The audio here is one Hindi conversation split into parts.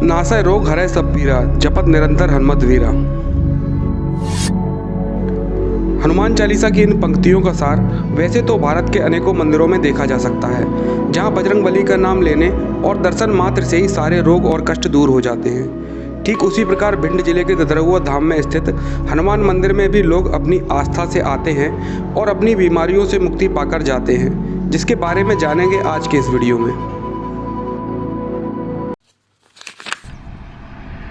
नासय रोग हरै सब पीरा, जपत निरंतर हनुमत वीरा। हनुमान चालीसा की इन पंक्तियों का सार वैसे तो भारत के अनेकों मंदिरों में देखा जा सकता है, जहां बजरंगबली का नाम लेने और दर्शन मात्र से ही सारे रोग और कष्ट दूर हो जाते हैं। ठीक उसी प्रकार भिंड जिले के ददरहुआ धाम में स्थित हनुमान मंदिर में भी लोग अपनी आस्था से आते हैं और अपनी बीमारियों से मुक्ति पाकर जाते हैं, जिसके बारे में जानेंगे आज के इस वीडियो में।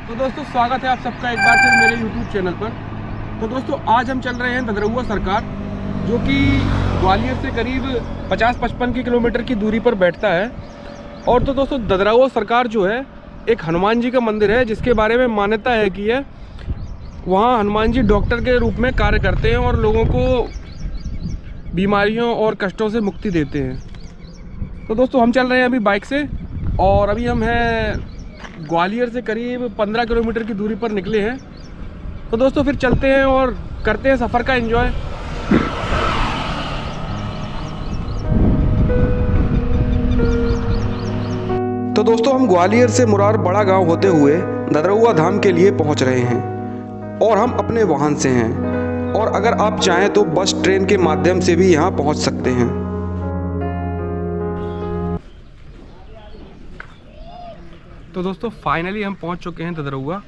तो दोस्तों, स्वागत है आप सबका एक बार फिर मेरे YouTube चैनल पर। तो दोस्तों, आज हम चल रहे हैं ददरहुआ सरकार, जो कि ग्वालियर से करीब 50-55 किलोमीटर की दूरी पर बैठता है। और तो दोस्तों, ददरहुआ सरकार जो है एक हनुमान जी का मंदिर है, जिसके बारे में मान्यता है कि वहाँ हनुमान जी डॉक्टर के रूप में कार्य करते हैं और लोगों को बीमारियों और कष्टों से मुक्ति देते हैं। तो दोस्तों, हम चल रहे हैं अभी बाइक से, और अभी हम हैं ग्वालियर से करीब 15 किलोमीटर की दूरी पर निकले हैं। तो दोस्तों, फिर चलते हैं और करते हैं सफ़र का एंजॉय। तो दोस्तों, हम ग्वालियर से मुरार बड़ा गांव होते हुए ददरहुआ धाम के लिए पहुंच रहे हैं, और हम अपने वाहन से हैं, और अगर आप चाहें तो बस ट्रेन के माध्यम से भी यहां पहुंच सकते हैं। तो दोस्तों, फाइनली हम पहुंच चुके हैं ददरहुआ।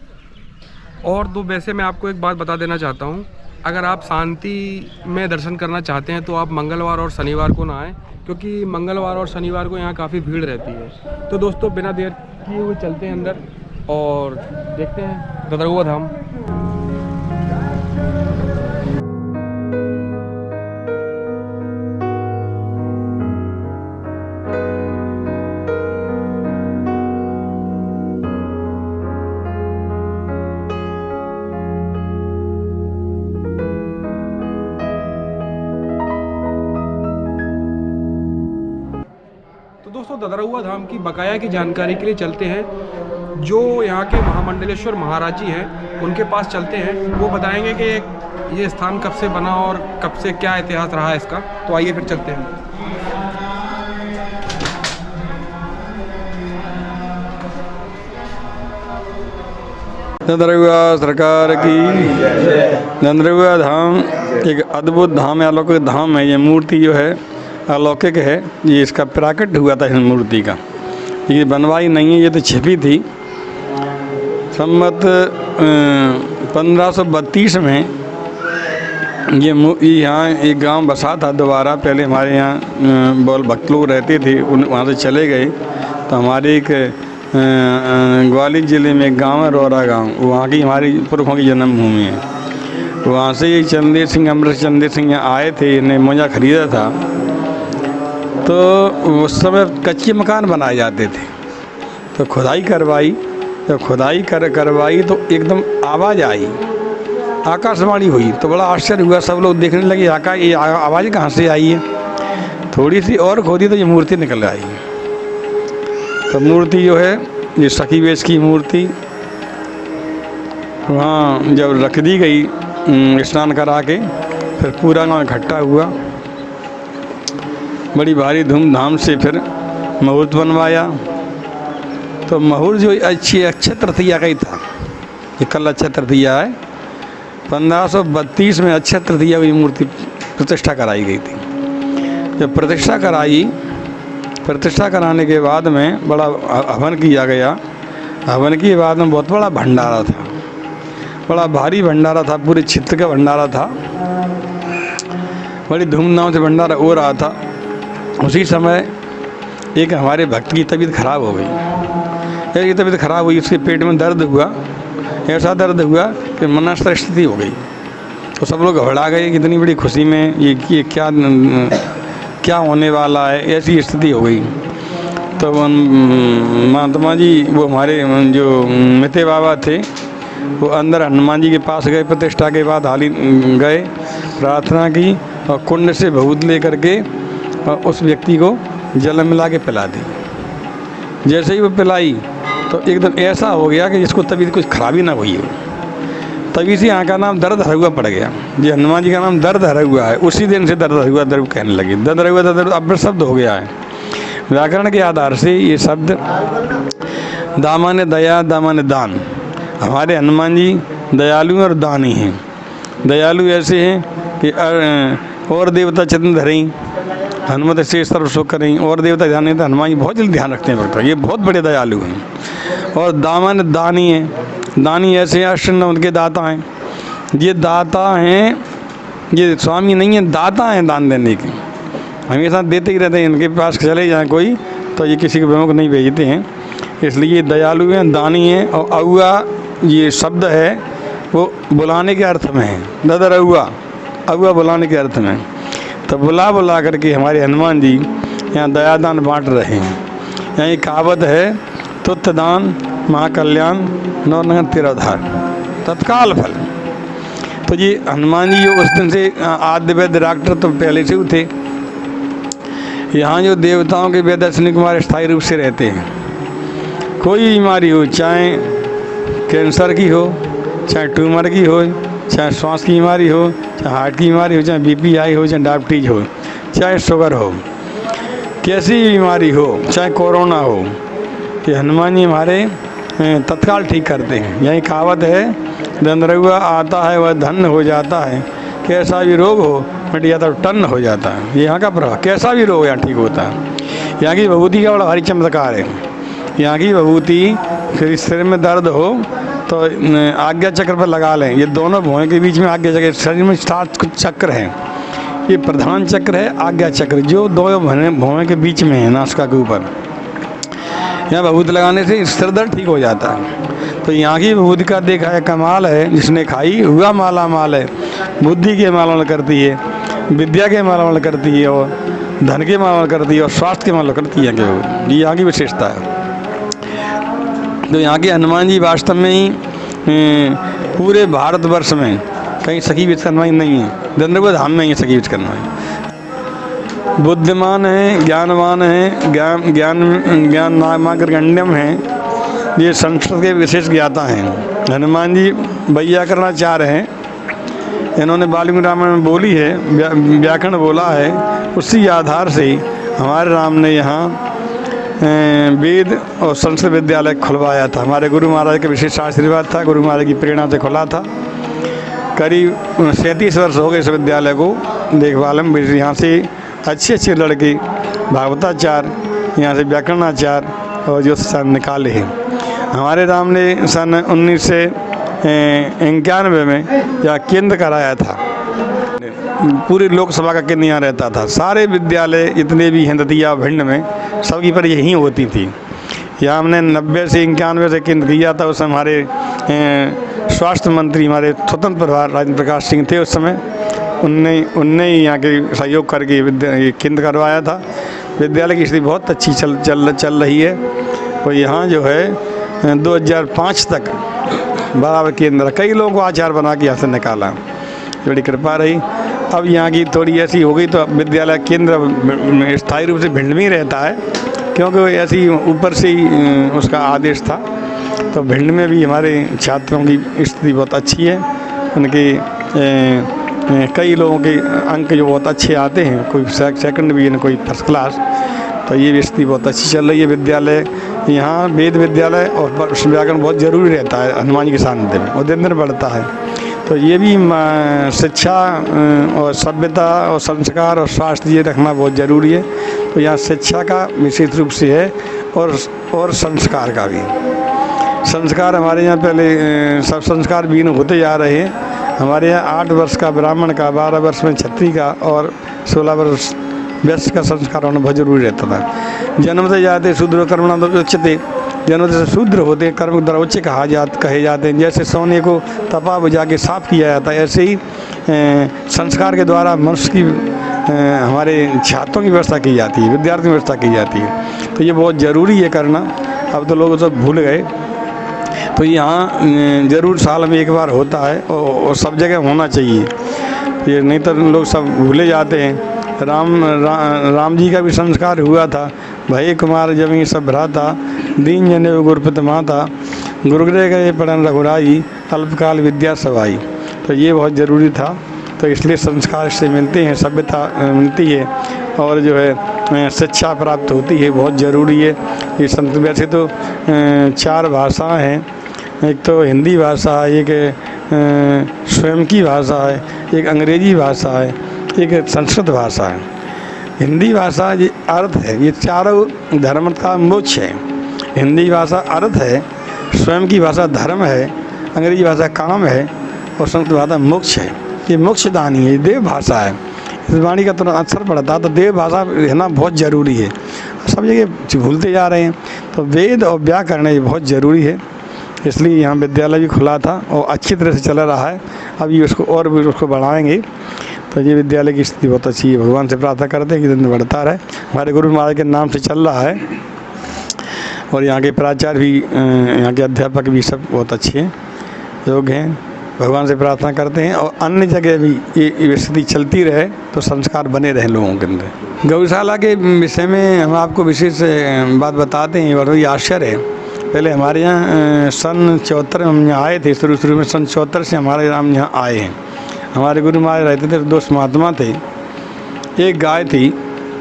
और वैसे मैं आपको एक बात बता देना चाहता हूं, अगर आप शांति में दर्शन करना चाहते हैं तो आप मंगलवार और शनिवार को ना आएँ, क्योंकि मंगलवार और शनिवार को यहाँ काफ़ी भीड़ रहती है। तो दोस्तों, बिना देर किए हुए चलते हैं अंदर और देखते हैं ददरहुआ धाम। दोस्तों, ददरहुआ धाम की बकाया की जानकारी के लिए चलते हैं। जो यहाँ के महामंडलेश्वर महाराज जी हैं, उनके पास चलते हैं। वो बताएंगे कि ये स्थान कब से बना और कब से क्या इतिहास रहा है इसका। तो आइए फिर चलते हैं। ददरहुआ सरकार की। ददरहुआ धाम एक अद्भुत धाम है, अलौकिक धाम है। ये मूर्ति जो है अलौकिक है। ये इसका प्राकट हुआ था इस मूर्ति का, ये बनवाई नहीं है, ये तो छिपी थी। संवत 1532 में ये यहाँ एक गांव बसा था दोबारा। पहले हमारे यहाँ बहुत भक्त लोग रहते थे, वहाँ से चले गए। तो हमारे एक ग्वालियर ज़िले में एक गाँव है रौरा गाँव, वहाँ की हमारी पुरखों की जन्मभूमि है। वहाँ से ये चंदेर सिंह, अमृत चंदेर सिंह यहाँ आए थे, इन्हें मुझा ख़रीदा था। तो उस समय कच्चे मकान बनाए जाते थे। तो खुदाई करवाई, तो खुदाई करवाई तो एकदम आवाज़ आई, आकाशवाणी हुई। तो बड़ा आश्चर्य हुआ, सब लोग देखने लगे ये आवाज़ कहाँ से आई है। थोड़ी सी और खोदी तो ये मूर्ति निकल आई। तो मूर्ति जो है ये सखी वेश की मूर्ति वहाँ जब रख दी गई स्नान करा के, फिर पूरा गाँव इकट्ठा हुआ। बड़ी भारी धूमधाम से फिर मुहूर्त बनवाया। तो मुहूर्त जो अक्षय तृतीया का ही था, ये कल अक्षय तृतीया है। 1532 में अक्षय तृतीया की मूर्ति प्रतिष्ठा कराई गई थी। जब प्रतिष्ठा कराने के बाद में बड़ा हवन किया गया। हवन के बाद में बहुत बड़ा भंडारा था, बड़ा भारी भंडारा था, पूरे क्षेत्र का भंडारा था। बड़ी धूमधाम से भंडारा हो रहा था। उसी समय एक हमारे भक्त की तबीयत खराब हो गई। ये तबीयत खराब हुई, उसके पेट में दर्द हुआ, ऐसा दर्द हुआ कि मनस्तर स्थिति हो गई। तो सब लोग घबरा गए कि इतनी बड़ी खुशी में ये क्या होने वाला है, ऐसी स्थिति हो गई। तो महात्मा जी, वो हमारे जो मिते बाबा थे, वो अंदर हनुमान जी के पास गए। प्रतिष्ठा के बाद हाली गए, प्रार्थना की और कुंड से भभूत ले करके और उस व्यक्ति को जल मिला के पिला दी। जैसे ही वो पिलाई तो एकदम ऐसा हो गया कि जिसको तबीयत कुछ खराबी ना हुई हो। तभी से यहाँ का नाम दर्द हरुआ पड़ गया। जी, हनुमान जी का नाम दर्द हरुआ है। उसी दिन से दर्द हरुआ दर्द कहने लगे। दर्द अब शब्द हो गया है व्याकरण के आधार से। ये शब्द दामन दया दामन दान। हमारे हनुमान जी दयालु और दानी हैं। दयालु ऐसे हैं कि और देवता चरण धरें, हनुमत से सर्व सुख करें, और देवता ध्यान नहीं तो हनुमान जी बहुत जल्दी ध्यान रखते हैं भक्त, ये बहुत बड़े दयालु हैं। और दामन दानी हैं। दानी ऐसे अष्टनव के दाता हैं। ये दाता हैं, ये स्वामी नहीं है, दाता हैं दान देने के, हमेशा देते ही रहते हैं। इनके पास चले जाएं कोई तो ये किसी को विमुख नहीं भेजते हैं, इसलिए दयालु हैं, दानी हैं। और अउआ ये शब्द है वो बुलाने के अर्थ में है, ददर अउआ, अउआ बुलाने के अर्थ में। तो बुला बुला करके हमारे हनुमान जी यहाँ दयादान बांट रहे हैं। यहाँ एक कहावत है, तुत्त दान महाकल्याण नौ नगर तिरोधार तत्काल फल। तो ये हनुमान जी जो उस दिन से आद्य वैद्य डॉक्टर तो पहले से ही थे। यहाँ जो देवताओं के वेद अश्विनी कुमार स्थायी रूप से रहते हैं। कोई बीमारी हो, चाहे कैंसर की हो, चाहे ट्यूमर की हो, चाहे श्वास की बीमारी हो, चाहे हार्ट की बीमारी हो, चाहे बीपी हाई हो, चाहे डायबिटीज हो, चाहे शुगर हो, कैसी बीमारी हो, चाहे कोरोना हो, ये हनुमान जी हमारे तत्काल ठीक करते हैं। यही कहावत है, धनरहुआ आता है वह धन हो जाता है, कैसा भी रोग हो मिट जाता है टन हो जाता है। ये यहाँ का प्रभाव, कैसा भी रोग यहाँ ठीक होता है। यहाँ की विभूति का बड़ा भारी चमत्कार है। यहाँ की विभूति सिर में दर्द हो तो आज्ञा चक्र पर लगा लें। ये दोनों भुओं के बीच में आज्ञा चक्र, शरीर में 7 चक्र हैं। ये प्रधान चक्र है आज्ञा चक्र, जो दो भुओं के बीच में है, नासिका के ऊपर। यहाँ विभूति लगाने से सिर दर्द ठीक हो जाता है। तो यहाँ की विभूति का देखा है कमाल है, जिसने खाई हुआ माला माल है। बुद्धि के मालामाल करती है, विद्या के मालामाल करती है, और धन के मालामाल करती है, और स्वास्थ्य के मालामाल करती है। ये यहाँ की विशेषता है। तो यहाँ के हनुमान जी वास्तव में ही पूरे भारतवर्ष में कहीं सखी विश्वकर्मा नहीं है, दंडवत धाम में ही सखी विश्वकर्मा है। बुद्धिमान है, ज्ञानवान है, ज्ञान नामाग्रगण्यम है। ये संस्कृत के विशेष ज्ञाता हैं। हनुमान जी वैयाकरण आचार्य हैं। इन्होंने वाल्मीकि रामायण में बोली है, व्याकरण बोला है, उसी आधार से हमारे राम ने यहाँ वेद और संस्कृत विद्यालय खुलवाया था। हमारे गुरु महाराज के विशेष आशीर्वाद था, गुरु महाराज की प्रेरणा से खुला था। करीब 37 वर्ष हो गए इस विद्यालय को देखभाल में। यहाँ से अच्छे लड़के भागवताचार्य, यहाँ से व्याकरणाचार्य और जो सन निकाले हैं। हमारे राम ने सन 1991 में यह केंद्र कराया था। पूरी लोकसभा का केंद्र यहाँ रहता था। सारे विद्यालय जितने भी हैं दतिया भिंड में, सबकी पर यहीं होती थी। यहाँ हमने 90 से 91 से केंद्र किया था। उस समय हमारे स्वास्थ्य मंत्री हमारे स्वतंत्र प्रभार राजेंद्र प्रकाश सिंह थे उस समय। उनने ही यहाँ के सहयोग करके ये केंद्र करवाया था। विद्यालय की स्थिति बहुत अच्छी चल रही है। और यहाँ जो है 2005 तक बराबर केंद्र, कई लोगों को आचार्य बना के यहाँ से निकाला, बड़ी कृपा रही। अब यहाँ की थोड़ी ऐसी हो गई तो विद्यालय केंद्र स्थायी रूप से भिंड में ही रहता है, क्योंकि ऐसी ऊपर से ही उसका आदेश था। तो भिंड में भी हमारे छात्रों की स्थिति बहुत अच्छी है। उनके कई लोगों के अंक जो बहुत अच्छे आते हैं, कोई सेकंड भी है, कोई फर्स्ट क्लास। तो ये स्थिति बहुत अच्छी चल रही है। विद्यालय यहाँ वेद विद्यालय और व्याकरण बहुत ज़रूरी रहता है हनुमान जी के सानिध्य में, और दिन दिन बढ़ता है। तो ये भी शिक्षा और सभ्यता और संस्कार और स्वास्थ्य ये रखना बहुत ज़रूरी है। तो यहाँ शिक्षा का विशेष रूप से है, और संस्कार का भी। संस्कार हमारे यहाँ पहले सब संस्कार भी होते जा रहे हैं। हमारे यहाँ 8 वर्ष का ब्राह्मण का, 12 वर्ष में क्षत्रिय का और 16 वर्ष वैश्य का संस्कार होना बहुत जरूरी रहता था। जन्म से जाते शूद्र कर्मणा उच्चते, जन्म से शूद्र होते कर्म द्वारा उच्च कहे जाते हैं। जैसे सोने को तपा बुझा के साफ किया जाता है, ऐसे ही संस्कार के द्वारा मनुष्य की हमारे छात्रों की व्यवस्था की जाती है, विद्यार्थी की व्यवस्था की जाती है। तो ये बहुत ज़रूरी है करना। अब तो लोग सब भूल गए। तो यहाँ ज़रूर साल में एक बार होता है, और सब जगह होना चाहिए। ये नहीं तो लोग सब भूले जाते हैं। राम जी का भी संस्कार हुआ था। भय कुमार जमी सब भ्राता, दीन जने गुरुपत माता, गुरुग्रह गए पढ़न रघुराई, अल्पकाल विद्या सवाई। तो ये बहुत ज़रूरी था। तो इसलिए संस्कार से मिलते हैं, सभ्यता मिलती है, और जो है शिक्षा प्राप्त होती है, बहुत ज़रूरी है। ये संत वैसे तो 4 भाषाएं हैं, एक तो हिंदी भाषा है, एक स्वयं की भाषा है, एक अंग्रेजी भाषा है, एक संस्कृत भाषा है। हिंदी भाषा ये अर्थ है, ये चारों धर्म का मोक्ष है। हिंदी भाषा अर्थ है, स्वयं की भाषा धर्म है, अंग्रेजी भाषा काम है और संस्कृत भाषा मोक्ष है। ये मोक्षदानी है, देव भाषा है। इस वाणी का तुरंत असर पड़ता है, तो देव भाषा रहना बहुत ज़रूरी है। सब जगह भूलते जा रहे हैं, तो वेद और व्याकरण ये बहुत ज़रूरी है। इसलिए यहाँ विद्यालय भी खुला था और अच्छी तरह से चल रहा है। अभी उसको और भी उसको बढ़ाएंगे। तो ये विद्यालय की स्थिति बहुत अच्छी है। भगवान से प्रार्थना करते हैं कि दिन बढ़ता रहे। हमारे गुरु महाराज के नाम से चल रहा है और यहाँ के प्राचार्य भी, यहाँ के अध्यापक भी सब बहुत अच्छे हैं, योग्य हैं। भगवान से प्रार्थना करते हैं और अन्य जगह भी ये स्थिति चलती रहे तो संस्कार बने रहे लोगों के अंदर। गौशाला के विषय में हम आपको विशेष बात बताते हैं, बड़ी आश्चर्य है। पहले हमारे यहाँ सन 74 हम यहाँ आए थे, शुरू में सन 74 से हमारे नाम यहाँ आए हैं। हमारे गुरु महाराज रहते थे, 2 महात्मा थे, एक गाय थी।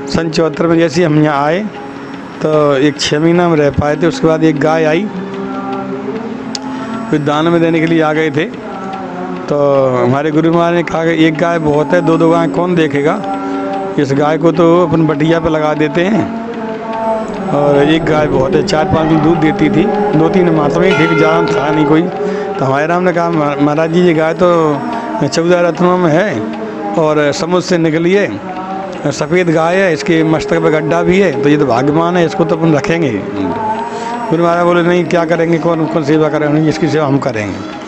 सन 74 में जैसे हम यहाँ आए तो एक 6 महीना में रह पाए थे। उसके बाद एक गाय आई, कुछ दान में देने के लिए आ गए थे। तो हमारे गुरु महाराज ने कहा कि एक गाय बहुत है, 2 गाय कौन देखेगा, इस गाय को तो अपन बटिया पे लगा देते हैं। और एक गाय बहुत है, 4-5 दिन दूध देती थी। 2-3 महात्मा थे, जान था नहीं कोई। तो हमारे राम ने कहा महाराज जी ये गाय तो 14 रत्नों में है और समुद्र से निकली है, सफ़ेद गाय है, इसके मस्तक पे गड्ढा भी है, तो ये तो भाग्यवान है, इसको तो अपन रखेंगे। गुरु महाराज बोले नहीं, क्या करेंगे, कौन सेवा करेंगे, इसकी सेवा हम करेंगे।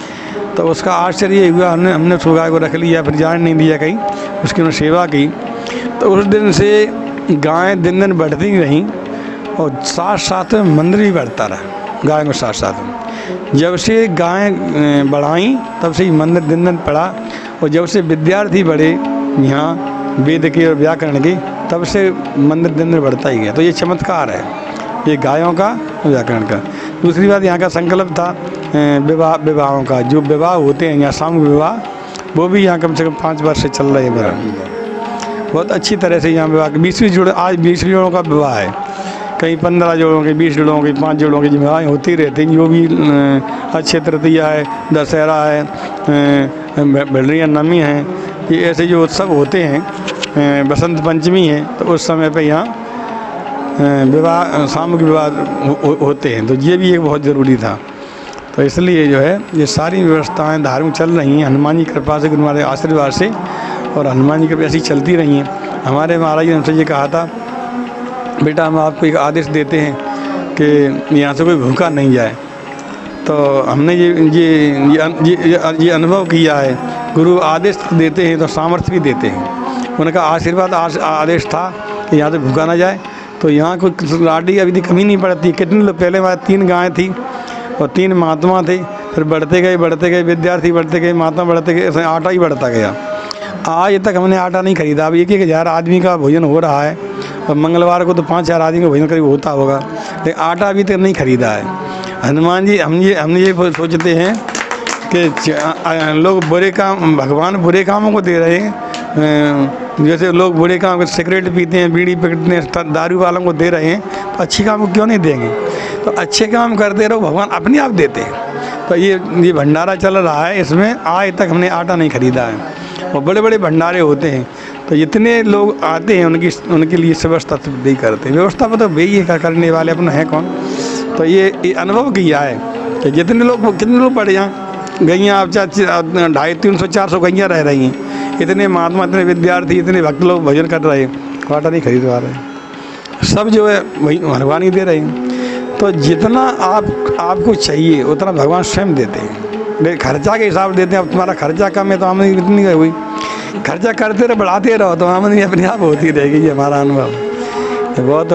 तो उसका आश्चर्य हुआ, हमने उस गाय को रख लिया, फिर जान नहीं दिया कहीं, उसकी उन्होंने सेवा की। तो उस दिन से गाय दिन दिन बढ़ती रहीं और साथ साथ मंदिर भी बढ़ता रहा गाय को साथ साथ। जब से गाय बढ़ाई तब से ही मंदिर दिन दिन बढ़ा, और जब से विद्यार्थी बढ़े यहाँ वेद के और व्याकरण के, तब से मंदिर दिन दिन बढ़ता ही गया। तो ये चमत्कार है, ये गायों का और व्याकरण का। दूसरी बात, यहाँ का संकल्प था विवाहों का, जो विवाह होते हैं यहाँ सामूहिक विवाह, वो भी यहाँ कम से कम 5 वर्ष से चल रहे हैं। बहुत अच्छी तरह से यहाँ विवाह 20 जोड़े, आज 20 जोड़ों का विवाह है, कहीं 15 जोड़ों के, 20 जोड़ों के, 5 जोड़ों की विवाह होती रहती हैं। जो भी अक्षय तृतीया है, दशहरा है, भेड़िया नवमी है, ये ऐसे जो उत्सव होते हैं, बसंत पंचमी है, तो उस समय पे यहाँ विवाह सामूहिक विवाह होते हैं। तो ये भी एक बहुत ज़रूरी था। तो इसलिए जो है ये सारी व्यवस्थाएं धार्मिक चल रही हैं हनुमान जी कृपा से, गुरु महाराज आशीर्वाद से, और हनुमान जी कृपा ऐसी चलती रही हैं। हमारे महाराज ने हमसे ये कहा था, बेटा हम आपको एक आदेश देते हैं कि यहाँ से कोई भूखा नहीं जाए। तो हमने ये अनुभव किया है, गुरु आदेश देते हैं तो सामर्थ्य भी देते हैं। उनका आशीर्वाद आदेश था कि यहाँ से भूखा ना जाए। तो यहाँ कोई लाडी अभी तक कमी नहीं पड़ती। कितने लोग, पहले हमारे 3 गायें थी और 3 महात्मा थे, फिर बढ़ते गए विद्यार्थी बढ़ते गए, महात्मा बढ़ते गए, ऐसे आटा ही बढ़ता गया। आज तक हमने आटा नहीं खरीदा। अब 1-1 आदमी का भोजन हो रहा है और मंगलवार को तो 5-4 आदमी का भोजन करीब होता होगा, लेकिन आटा अभी तक नहीं खरीदा है। हनुमान जी हम ये सोचते हैं कि लोग बुरे काम, भगवान बुरे कामों को दे रहे हैं। जैसे लोग बुरे काम, सिगरेट पीते हैं, बीड़ी पीते हैं, दारू वालों को दे रहे हैं, तो अच्छी काम को क्यों नहीं देंगे। तो अच्छे काम करते रहो, भगवान अपने आप देते हैं। तो ये भंडारा चल रहा है, इसमें आज तक हमने आटा नहीं खरीदा है। और बड़े बड़े भंडारे होते हैं, तो जितने लोग आते हैं उनके लिए व्यवस्था नहीं करते। व्यवस्था पर तो वही है, करने वाले अपना है कौन। तो ये अनुभव किया है कि कितने लोग पड़े यहाँ, गैयाँ आप 250-300-400 गैयाँ रह रही हैं, इतने महात्मा, इतने विद्यार्थी, इतने भक्त लोग भजन कर रहे हैं, आटा नहीं खरीदवा रहे, सब जो है वही भगवान ही दे रहे हैं। तो जितना आपको चाहिए उतना भगवान स्वयं देते हैं, खर्चा के हिसाब देते हैं। अब तुम्हारा खर्चा कम है तो आमदनी इतनी हुई, खर्चा करते रहो, बढ़ाते रहो, तो आमदनी अपने आप होती रहेगी। ये हमारा अनुभव है। बहुत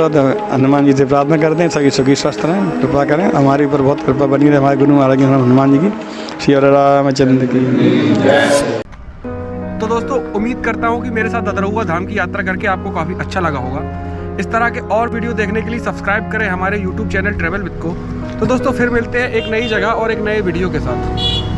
हनुमान जी से प्रार्थना करते हैं सभी सुखी स्वस्थ रहें, कृपा करें, हमारे ऊपर बहुत कृपा बनी रहे, हमारे गुरु महाराज हनुमान जी की। श्री रामचंद्र की। तो दोस्तों उम्मीद करता हूँ कि मेरे साथ ददरहुआ धाम की यात्रा करके आपको काफ़ी अच्छा लगा होगा। इस तरह के और वीडियो देखने के लिए सब्सक्राइब करें हमारे YouTube चैनल ट्रैवल विद को। तो दोस्तों फिर मिलते हैं एक नई जगह और एक नए वीडियो के साथ।